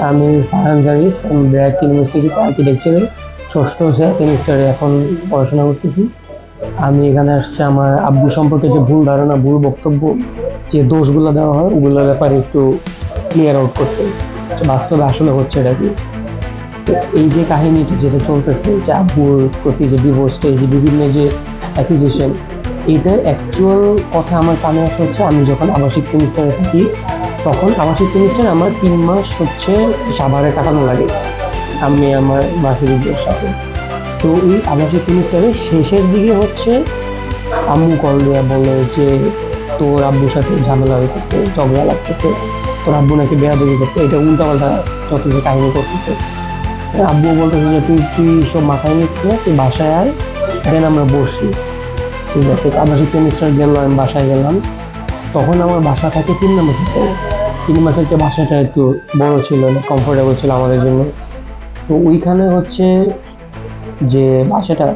আমি ফারহান জারিফ, আমি ব্র্যাক ইউনিভার্সিটিতে আর্কিটেকচারে ষষ্ঠ সেমিস্টারে এখন পড়াশোনা করতেছি। আমি এখানে আসছি আমার আব্বু সম্পর্কে যে ভুল ধারণা, ভুল বক্তব্য, যে দোষগুলো দেওয়া হয় ওগুলোর ব্যাপারে একটু ক্লিয়ার আউট করতে। যে বাস্তবে আসলে হচ্ছে এটা কি। তো এই যে কাহিনীটি যেটা চলতেছে, যে আব্বুর প্রতি যে ডিভোর্সটা, এই যে বিভিন্ন যে অ্যাকুজেশন, এইটার অ্যাকচুয়াল কথা আমার কানে আসা হচ্ছে আমি যখন আবাসিক সেমিস্টারে থাকি। তখন আবাসিক সেমিস্টার আমার 3 মাস হচ্ছে সাভারে কাটানো লাগে আমি আমার ভার্সিটির সাথে। তো ওই আবাসিক সেমিস্টারের শেষের দিকে হচ্ছে আম্মু কল দেয়া বলে যে তোর আব্বুর সাথে ঝামেলা হইতেছে, ঝগড়া লাগতেছে, তোর আব্বু নাকি বেয়াদবি করতে, এটা উল্টাপাল্টা যত যে কাহিনী করতেছে। আব্বু বলতেছে যে তুই তুই সব মাথায় নিচ্ছিস না, তুই বাসায় আয়, দেন আমরা বসি। ঠিক আছে, আবাসিক সেমিস্টার গেলাম, আমি বাসায় গেলাম। তখন আমার বাসা থাকে 3 নম্বর সেক্টরে। 3 নম্বর সেক্টর বাসাটা একটু বড় ছিল, কমফোর্টেবল ছিল আমাদের জন্য। তো ওইখানে হচ্ছে যে বাসাটা,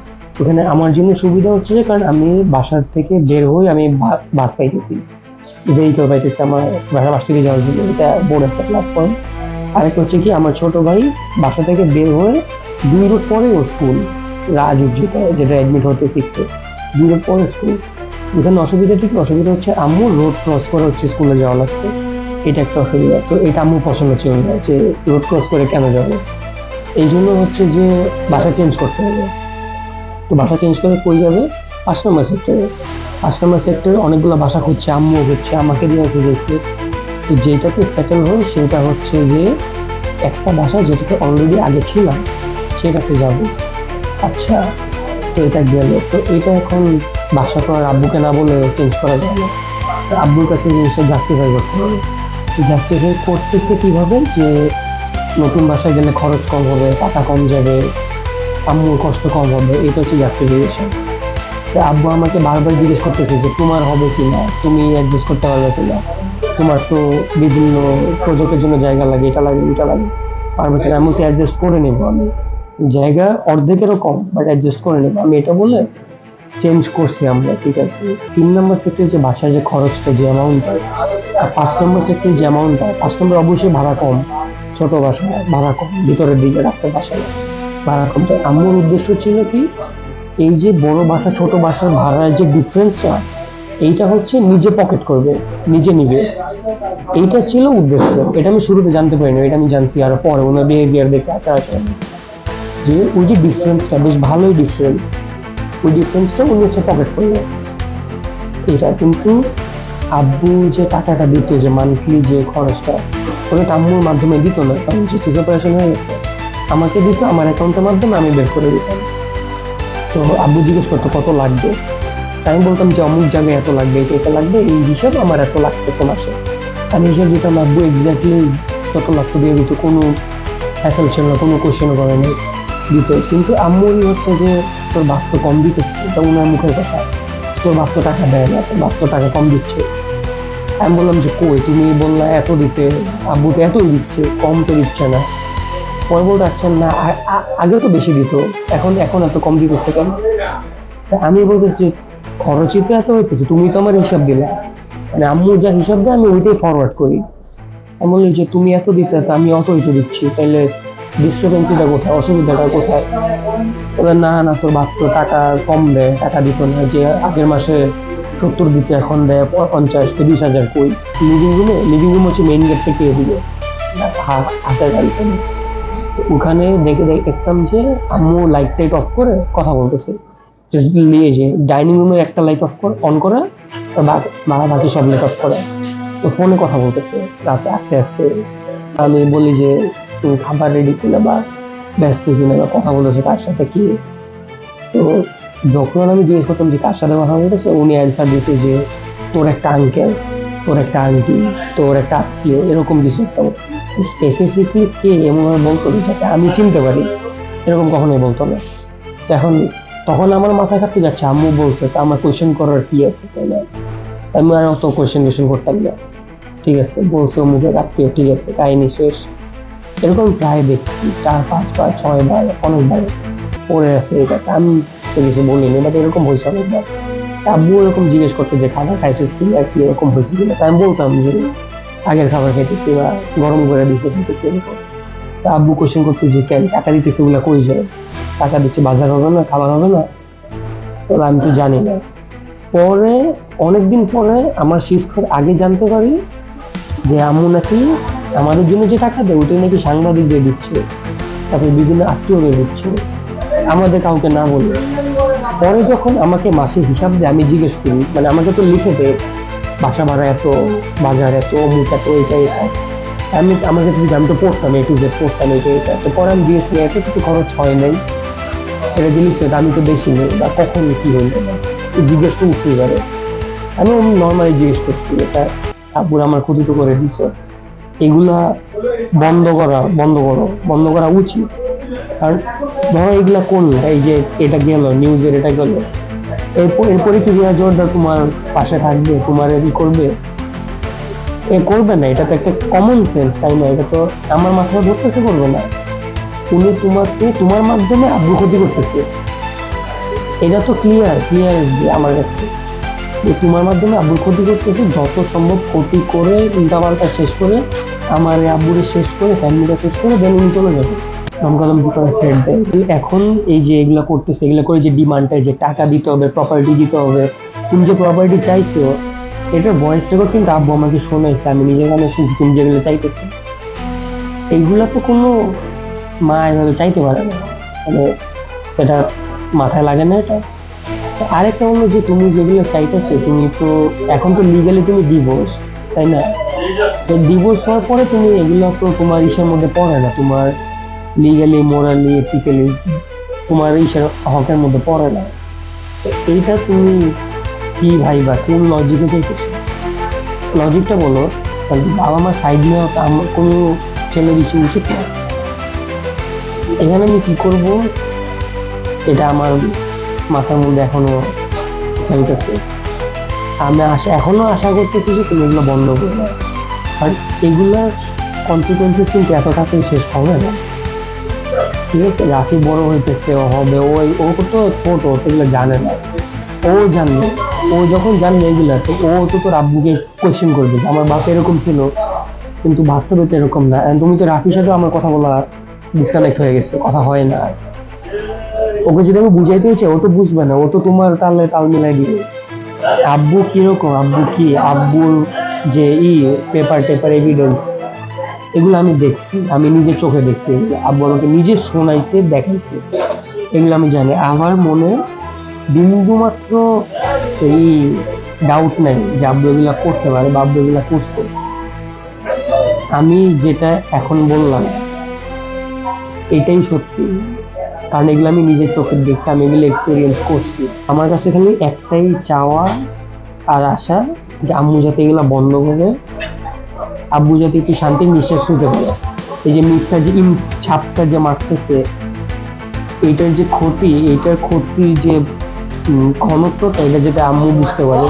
ওখানে আমার জন্য সুবিধা হচ্ছে যে কারণ আমি বাসার থেকে বের হই, আমি বাস পাইতেছি, ভেহিকেল পাইতেছি আমার ভার্সিটি যাওয়ার জন্য। এটা বড় একটা প্লাস পয়েন্ট। আরেকটা হচ্ছে কি, আমার ছোট ভাই বাসা থেকে বের হয়ে 2 রোড পরে ও স্কুল, রাজুক যেটা যেটা অ্যাডমিট হতে 6-এ, 2 রোড পরে স্কুল। এখানে অসুবিধা ঠিক, অসুবিধা হচ্ছে আম্মু রোড ক্রস করে হচ্ছে স্কুলে যাওয়া লাগতো। এটা একটা অসুবিধা। তো এটা আম্মু পছন্দ ছিল না যে রোড ক্রস করে কেন যাবো। এই জন্য হচ্ছে যে বাসা চেঞ্জ করতে হবে। তো বাসা চেঞ্জ করে কই যাবে? 5 নম্বর সেক্টরে। 5 নম্বর সেক্টরে অনেকগুলো বাসা খুঁজছে, আম্মু খুঁজছে, আমাকে দিয়ে খুঁজেছে। তো যেটাতে সেটেল হয় সেটা হচ্ছে যে একটা বাসা যেটাতে অলরেডি আগে ছিলাম সেটাতে যাব। আচ্ছা, তো এটা গেল। তো এটা এখন বাসা তো আর আব্বুকে না বলে চেঞ্জ করা যায় না। তো আব্বুর কাছে জিনিসটা জাস্টিফাই করতে হবে। জাস্টিফাই করতেছে কিভাবে, যে নতুন বাসায় গেলে খরচ কম হবে, টাকা কম যাবে, আম্মুর কষ্ট কম হবে, এটা হচ্ছে জাস্টিফিকেশন। তো আব্বু আমাকে বারবার জিজ্ঞেস করতেছে যে তোমার হবে কি না, তুমি অ্যাডজাস্ট করতে পারবে কি না, তোমার তো বিভিন্ন প্রজেক্টের জন্য জায়গা লাগে, এটা লাগে, এটা লাগে, পারবে কিনা। আমি অ্যাডজাস্ট করে নেবো, আমি জায়গা অর্ধেকেরও কম, বাট অ্যাডজাস্ট করে নেবো আমি, এটা বলে চেঞ্জ করছি আমরা। ঠিক আছে, 3 নম্বর সেক্টরে যে বাসায় যে খরচটা, যে অ্যামাউন্টটা, আর 5 নম্বর সেক্টরে যে অ্যামাউন্টটা, 5 নম্বর অবশ্যই ভাড়া কম, ছোট বাসা, ভাড়া কম, ভিতরের দিকে রাস্তার বাসায় ভাড়া কম। তো আম্মুর উদ্দেশ্য ছিল কি, এই যে বড় বাসা ছোট বাসার ভাড়ার যে ডিফারেন্সটা, এইটা হচ্ছে নিজে পকেট করবে, নিজে নিবে, এইটা ছিল উদ্দেশ্য। এটা আমি শুরুতে জানতে পারিনি, এটা আমি জানছি আর পরে ওনার বিহেভিয়ার দেখে, আচার আচরণ, যে ওই যে ডিফারেন্সটা বেশ ভালোই ডিফারেন্স, ওই ডিফারেন্সটা উনি হচ্ছে পকেট করবে। এটা কিন্তু আব্বু যে টাকাটা দিত, যে মান্থলি যে খরচটা, ওটা আম্মুর মাধ্যমে দিত না, কারণ যেহেতু সেপারেশন হয়ে গেছে আমাকে দিত, আমার অ্যাকাউন্টের মাধ্যমে আমি বের করে দিতাম। তো আব্বু জিজ্ঞেস করতো কত লাগবে, তাই আমি বলতাম যে অমুক জায়গায় এত লাগবে, এটা লাগবে, এই হিসাব আমার এত লাগতো মাসে। আমি হিসাব দিতাম, আব্বু এক্স্যাক্টলি যত লাগতো দিয়ে দিত, কোনো হ্যাসেল ছিল না, কোনো কোশ্চেনও করে নেই, দিত। কিন্তু আম্মুই হচ্ছে যে তোর বাপ তো কম দিতেছে, এটা উনার মুখের কথা, তোর বাপ তো টাকা দেয় না, তোর বাপ তো টাকা কম দিচ্ছে। আমি বললাম যে কই, তুমি বললা এত দিতে, আব্বু তো এতই দিচ্ছে, কম তো দিচ্ছে না। পরে বলতে পারছেন না, আগে তো বেশি দিত, এখন এখন এত কম দিতেছে কেন। তা আমি বলতেছি যে খরচই তো এত হইতেছে, তুমি তো আমার হিসাব দিলে, মানে আম্মু যা হিসাব দেয় আমি ওইটাই ফরওয়ার্ড করি। আমি বলি যে তুমি এত দিতে, তা আমি অতই তো দিচ্ছি, তাইলে ডিসক্রিপেন্সিটা কোথায়, অসুবিধাটা কোথায়? বলে না না, তোর বাপ তো টাকা কম দেয়, টাকা দিত না, যে আগের মাসে 70 দিতে এখন দেয় 50 তো 20,000 কই। লিভিং রুম হচ্ছে মেইন গেট থেকে এদিকে হাতের গাড়িতে। তো ওখানে দেখতাম যে আম্মু লাইট টাইট অফ করে কথা বলতেছে, জাস্ট নিয়ে যে ডাইনিং রুমের একটা লাইট অফ করে অন করা, আর বাকি সব লাইট অফ করা। তো ফোনে কথা বলতেছে রাতে আস্তে আস্তে। আমি বলি যে তুমি খাবার রেডি কিনা, বা ব্যস্ত কিনা, বা কথা বলেছে কার সাথে কি। তো যখন আমি জিজ্ঞেস করতাম যে কার সাথে কথা বলতেছে, উনি অ্যান্সার দিত যে তোর একটা আঙ্কেল, তোর একটা আন্টি, তোর একটা আত্মীয়, এরকম কিছু একটা। স্পেসিফিকলি কে এমনভাবে বলতো যাতে আমি চিনতে পারি, এরকম কখনোই বলতো না। এখন তখন আমার মাথায় কাটতে যাচ্ছে, আম্মু বলছে তো আমার কোয়েশ্চেন করার কি আছে, তাই না? আমি আর অত কোয়েশ্চেন করতাম না। ঠিক আছে, বলছে মুখে আত্মীয়, ঠিক আছে, কাহিনী শেষ। এরকম প্রায় দেখছি 4-5 বার 6 বার, অনেকবার পড়ে আছে এটা। আমি তো কিছু বলিনি, বাট এরকম হয়েছে অনেকবার। আব্বু এরকম জিজ্ঞেস করতে যে খাবার খাইছিস কি, আর কি এরকম হয়েছে কিনা, তাই আমি বলতাম যে আগের খাবার খেতেছি, বা গরম করে দিছে খেতেছি, এরকম। তা আব্বু কোশ্চেন করতে যে কেন টাকা দিতেছে, ওগুলা কই যায়, টাকা দিচ্ছে বাজার হবে না, খাবার হবে না। তো আমি তো জানি না। পরে অনেকদিন পরে আমার শিফট হওয়ার আগে জানতে পারি যে আম্মু নাকি আমাদের জন্য যে টাকা দেয় ওইটাই নাকি সাংবাদিকদের দিচ্ছে, তারপরে বিভিন্ন আত্মীয়দের দিচ্ছে, আমাদের কাউকে না বলে। পরে যখন আমাকে মাসে হিসাব দিয়ে আমি জিজ্ঞেস করি, মানে আমাকে তো লিখে দেয় বাসা ভাড়া এত, বাজার এত, অমুক এত, এটা এটা। আমাকে যদি আমি তো পড়তাম, A to Z পড়তাম, এটা এটা। তো পরে আমি জিজ্ঞেস করি এত কিছু খরচ হয় নাই, এটা জিনিস আমি তো বেশি নেই, বা কখন কি হইলো না, জিজ্ঞেস তো উঠতেই পারে। আমি নর্মালি জিজ্ঞেস করছি এটা আব্বুর আমার ক্ষতি তো করে দিছে, এগুলা বন্ধ করা উচিত। কারণ ধরো এগুলা করলে, এই যে এটা গেল নিউজের, এটা গেল, এরপরে কি রিয়া জোরদার তোমার পাশে থাকবে, তোমার ই করবে? এ করবে না। এটা তো একটা কমন সেন্স, তাই না? এটা তো আমার মাথায় ধরতেছে, করবে না। উনি তোমার মাধ্যমে আব্বু ক্ষতি করতেছে, এটা তো ক্লিয়ার আমার কাছে, যে তোমার মাধ্যমে আব্বুর ক্ষতি করতেছে। যত সম্ভব ক্ষতি করে, উল্টাপাল্টা শেষ করে, আমার আব্বুরে শেষ করে, ফ্যামিলিটা শেষ করে দেন উনি চলে যাবে, দমকদম করে ছেড়ে দেয়। এখন এই যে এগুলা করতেছে, এগুলা করে যে ডিমান্ডটা, যে টাকা দিতে হবে, প্রপার্টি দিতে হবে, তুমি যে প্রপার্টি চাইছো, এটার ভয়েস রেকর্ড কিন্তু আব্বু আমাকে শোনাইছে, আমি নিজের কানে শুনছি তুমি যেগুলো চাইতেছো। এইগুলা তো কোনো মা এভাবে চাইতে পারে না, মানে এটা মাথায় লাগে না এটা। আরেকটা হলো যে তুমি যেগুলো চাইতেছো, তুমি তো এখন তো লিগালি তুমি ডিভোর্স, তাই না? তো ডিভোর্স হওয়ার পরে তুমি এগুলো তো তোমার ইসের মধ্যে পড়ে না, তোমার লিগালি, মোরালি, এথিক্যালি তোমার ইসের হকের মধ্যে পড়ে না। তো এইটা তুমি কি ভাইবা, কোন লজিকে চাইতেছো? লজিকটা বলো। বাবা মার সাইড নিয়ে কোনো ছেলের ইস্যু উচিত না। এখানে আমি কি করব, এটা আমার মাথার মধ্যে এখনো চলতেছে। আমি এখনো আশা করতেছি যে তুমি এগুলো বন্ধ করবে, আর এগুলার কনসিকুয়েন্সেস কিন্তু এত তাড়াতাড়ি শেষ হবে না। ঠিক আছে, রাফি বড় হইতেছে, ও হবে, ও তো ছোট, এগুলো জানে না। ও জানবে, ও যখন জানবে এগুলা, তো ও তো তোর আব্বুকে কোয়েশ্চেন করবে আমার বাপ এরকম ছিল, কিন্তু বাস্তবে তো এরকম না। তুমি তো রাফির সাথে আমার কথা বলা ডিসকানেক্ট হয়ে গেছে, কথা হয় না। ওকে যদি আমি বুঝাইতে হয়েছে, ও তো বুঝবে না, ও তো তোমার তালে তাল মিলাই দিবে। আব্বু কিরকম, আব্বু কি, আব্বুর যে পেপার টেপার এভিডেন্স, এগুলো আমি দেখছি, আমি নিজের চোখে দেখছি, আব্বু আমাকে নিজে শোনাইছে, দেখাইছে, এগুলো আমি জানি। আমার মনে বিন্দু মাত্র এই ডাউট নাই যে আব্বু এগুলা করতে পারে বা আব্বু এগুলা করছে। আমি যেটা এখন বললাম এটাই সত্যি, কারণ এগুলো আমি নিজের চোখে দেখছি, আমি এগুলো এক্সপিরিয়েন্স করছি। আমার কাছে খালি একটাই চাওয়া আর আশা, যে আম্মু যাতে এগুলো বন্ধ করে, আব্বু যাতে একটু শান্তির নিঃশ্বাস নিতে পারে। এই যে মিথ্যা যে ছাপটা যে মারতেছে, এইটার যে ক্ষতি, এইটার ক্ষতির যে ঘনত্বটা, এটা যাতে আম্মু বুঝতে পারে।